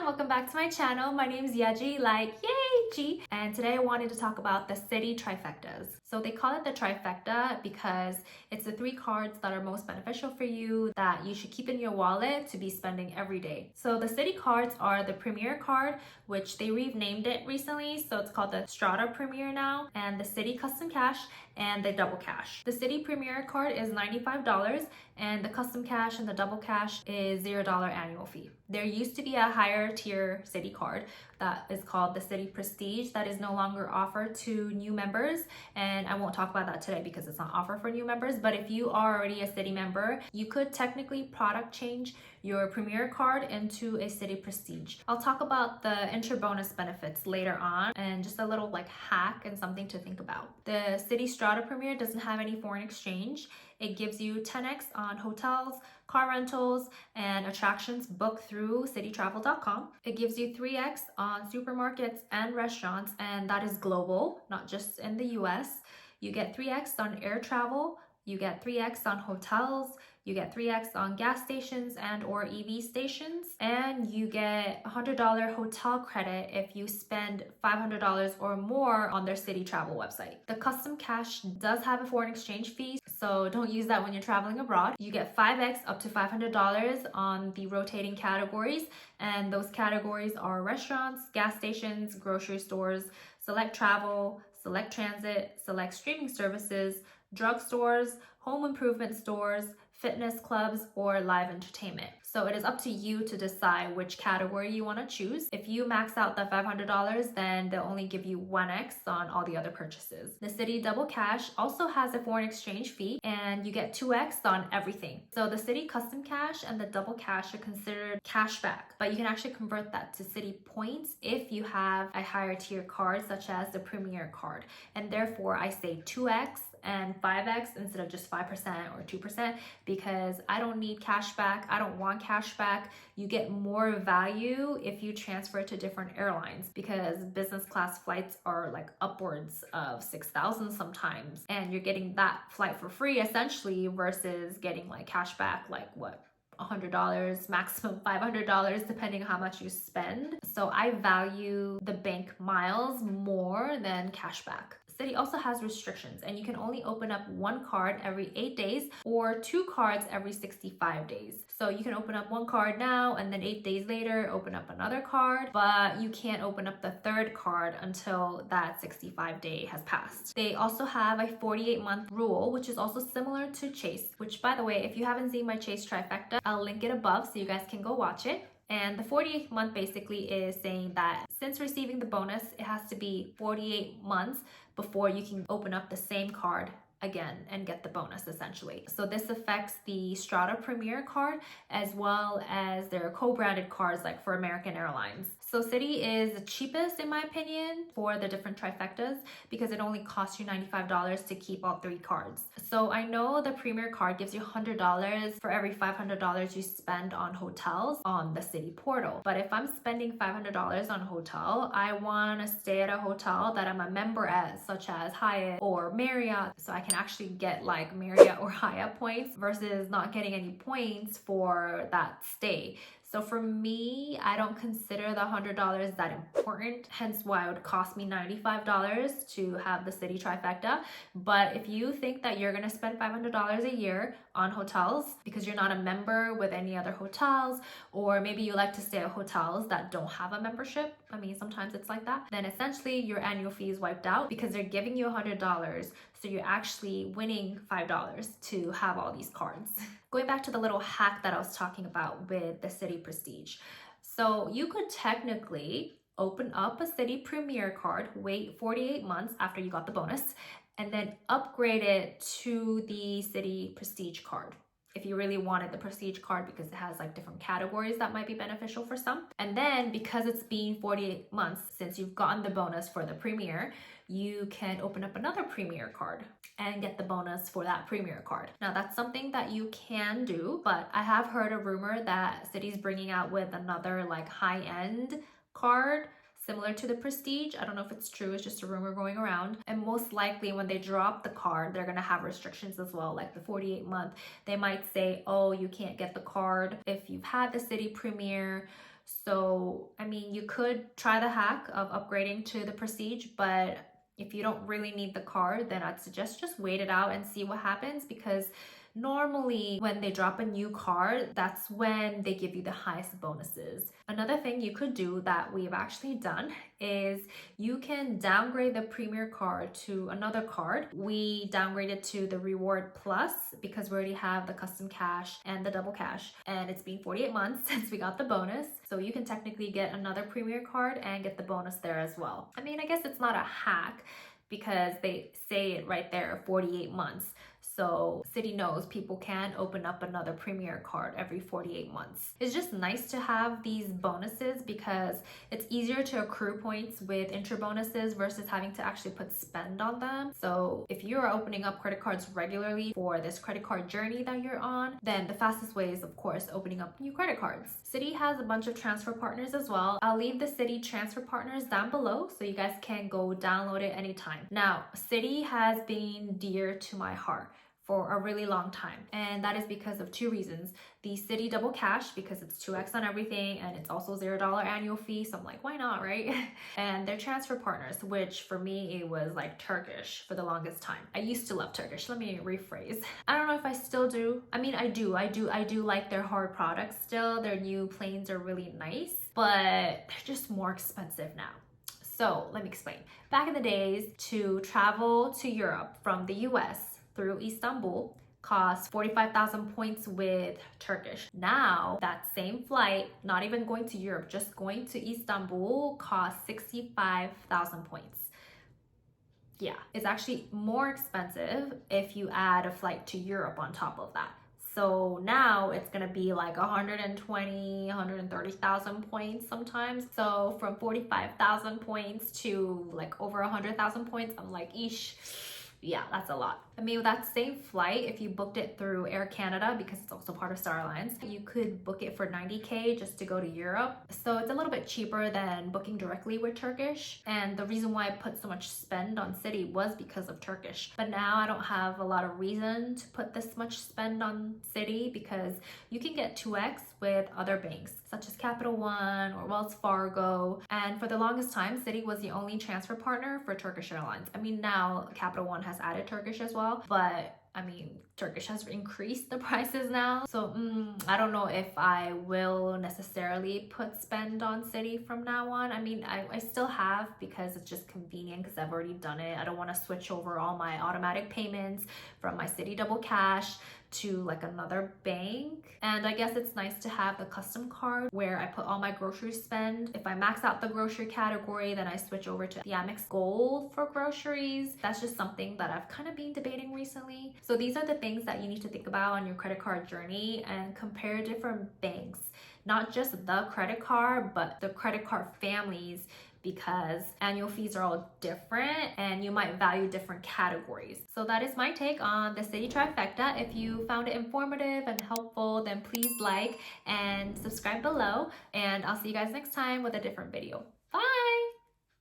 everyone, welcome back to my channel. My name is Yeji, like yay G, and today I wanted to talk about the Citi Trifectas. So they call it the Trifecta because it's the 3 cards that are most beneficial for you that you should keep in your wallet to be spending every day. So the Citi cards are the Premier card, which they renamed it recently, so it's called the Strata Premier now, and the Citi Custom Cash and the Double Cash. The Citi Premier card is $95 and the Custom Cash and the Double Cash is $0 annual fee. There used to be a higher tier Citi card that is called the Citi Prestige that is no longer offered to new members, and I won't talk about that today because it's not offered for new members. But if you are already a Citi member, you could technically product change your Premier card into a Citi Prestige. I'll talk about the inter bonus benefits later on and just a little hack and something to think about. The Citi Strata Premier doesn't have any foreign exchange. It gives you 10x on hotels, car rentals, and attractions booked through cititravel.com. It gives you 3x on supermarkets and restaurants, and that is global, not just in the US. You get 3x on air travel, you get 3x on hotels, you get 3x on gas stations and or EV stations, and you get $100 hotel credit if you spend $500 or more on their Citi Travel website. The Custom Cash does have a foreign exchange fee, so don't use that when you're traveling abroad. You get 5x up to $500 on the rotating categories, and those categories are restaurants, gas stations, grocery stores, select travel, select transit, select streaming services, drugstores, home improvement stores, fitness clubs, or live entertainment. So it is up to you to decide which category you want to choose. If you max out the $500, then they'll only give you 1x on all the other purchases. The Citi Double Cash also has a foreign exchange fee, and you get 2x on everything. So the Citi Custom Cash and the Double Cash are considered cash back, but you can actually convert that to Citi points if you have a higher tier card such as the Premier card. And therefore I say 2x and 5x instead of just 5% or 2% because I don't need cash back. I don't want cash back. You get more value if you transfer it to different airlines because business class flights are upwards of $6,000 sometimes, and you're getting that flight for free essentially versus getting cash back $100, maximum $500, depending on how much you spend. So I value the bank miles more than cashback. Citi also has restrictions, and you can only open up 1 card every 8 days or 2 cards every 65 days. So you can open up 1 card now and then 8 days later open up another card, but you can't open up the 3rd card until that 65 day has passed. They also have a 48-month rule, which is also similar to Chase, which by the way, if you haven't seen my Chase Trifecta, I'll link it above so you guys can go watch it. And the 48th month basically is saying that since receiving the bonus, it has to be 48 months before you can open up the same card again and get the bonus essentially. So this affects the Strata Premier card as well as their co-branded cards like for American Airlines. So Citi is the cheapest in my opinion for the different trifectas because it only costs you $95 to keep all 3 cards. So I know the Premier card gives you $100 for every $500 you spend on hotels on the Citi portal. But if I'm spending $500 on a hotel, I want to stay at a hotel that I'm a member at, such as Hyatt or Marriott, so I can actually get Marriott or Hyatt points versus not getting any points for that stay. So for me, I don't consider the $100 that important, hence why it would cost me $95 to have the Citi Trifecta. But if you think that you're gonna spend $500 a year on hotels because you're not a member with any other hotels, or maybe you like to stay at hotels that don't have a membership, I mean sometimes it's like that, then essentially your annual fee is wiped out because they're giving you $100, so you're actually winning $5 to have all these cards. Going back to the little hack that I was talking about with the Citi Prestige. So you could technically open up a Citi Premier card, wait 48 months after you got the bonus, and then upgrade it to the Citi Prestige card if you really wanted the Prestige card because it has different categories that might be beneficial for some. And then because it's been 48 months since you've gotten the bonus for the Premier, you can open up another Premier card and get the bonus for that Premier card. Now that's something that you can do, but I have heard a rumor that Citi's bringing out with another high-end card similar to the Prestige. I don't know if it's true, it's just a rumor going around. And most likely when they drop the card, they're gonna have restrictions as well, like the 48 month. They might say, oh, you can't get the card if you've had the Citi Premier So, I mean, you could try the hack of upgrading to the Prestige, but if you don't really need the card, then I'd suggest just wait it out and see what happens, because normally when they drop a new card, that's when they give you the highest bonuses. Another thing you could do that we've actually done is you can downgrade the Premier card to another card. We downgraded to the Reward Plus because we already have the custom cash and the double cash, and it's been 48 months since we got the bonus. So you can technically get another Premier card and get the bonus there as well. I mean, I guess it's not a hack because they say it right there, 48 months. So Citi knows people can open up another Premier card every 48 months. It's just nice to have these bonuses because it's easier to accrue points with intro bonuses versus having to actually put spend on them. So if you're opening up credit cards regularly for this credit card journey that you're on, then the fastest way is, of course, opening up new credit cards. Citi has a bunch of transfer partners as well. I'll leave the Citi transfer partners down below so you guys can go download it anytime. Now, Citi has been dear to my heart for a really long time, and that is because of two reasons. The Citi double cash, because it's 2x on everything, and it's also $0 annual fee, so I'm like, why not, right? And their transfer partners, which for me it was like Turkish for the longest time. I used to love Turkish. Let me rephrase. I don't know if I still do. I mean, I do like their hard products still. Their new planes are really nice, but they're just more expensive now. So let me explain. Back in the days, to travel to Europe from the US through Istanbul cost 45,000 points with Turkish. Now, that same flight, not even going to Europe, just going to Istanbul, costs 65,000 points. Yeah, it's actually more expensive if you add a flight to Europe on top of that. So now it's gonna be like 120, 130,000 points sometimes. So from 45,000 points to like over 100,000 points, I'm like, eesh. Yeah, that's a lot. I mean, with that same flight, if you booked it through Air Canada, because it's also part of Star Alliance, you could book it for 90K just to go to Europe. So it's a little bit cheaper than booking directly with Turkish. And the reason why I put so much spend on Citi was because of Turkish. But now I don't have a lot of reason to put this much spend on Citi because you can get 2x with other banks, such as Capital One or Wells Fargo. And for the longest time, Citi was the only transfer partner for Turkish Airlines. I mean, now Capital One has added Turkish as well, but I mean, Turkish has increased the prices now. So I don't know if I will necessarily put spend on Citi from now on. I mean, I still have because it's just convenient because I've already done it. I don't want to switch over all my automatic payments from my Citi double cash to like another bank. And I guess it's nice to have the custom card where I put all my grocery spend. If I max out the grocery category, then I switch over to the Amex Gold for groceries. That's just something that I've kind of been debating recently. So these are the things that you need to think about on your credit card journey and compare different banks, not just the credit card, but the credit card families, because annual fees are all different and you might value different categories. So that is my take on the Citi Trifecta. If you found it informative and helpful, then please like and subscribe below, and I'll see you guys next time with a different video.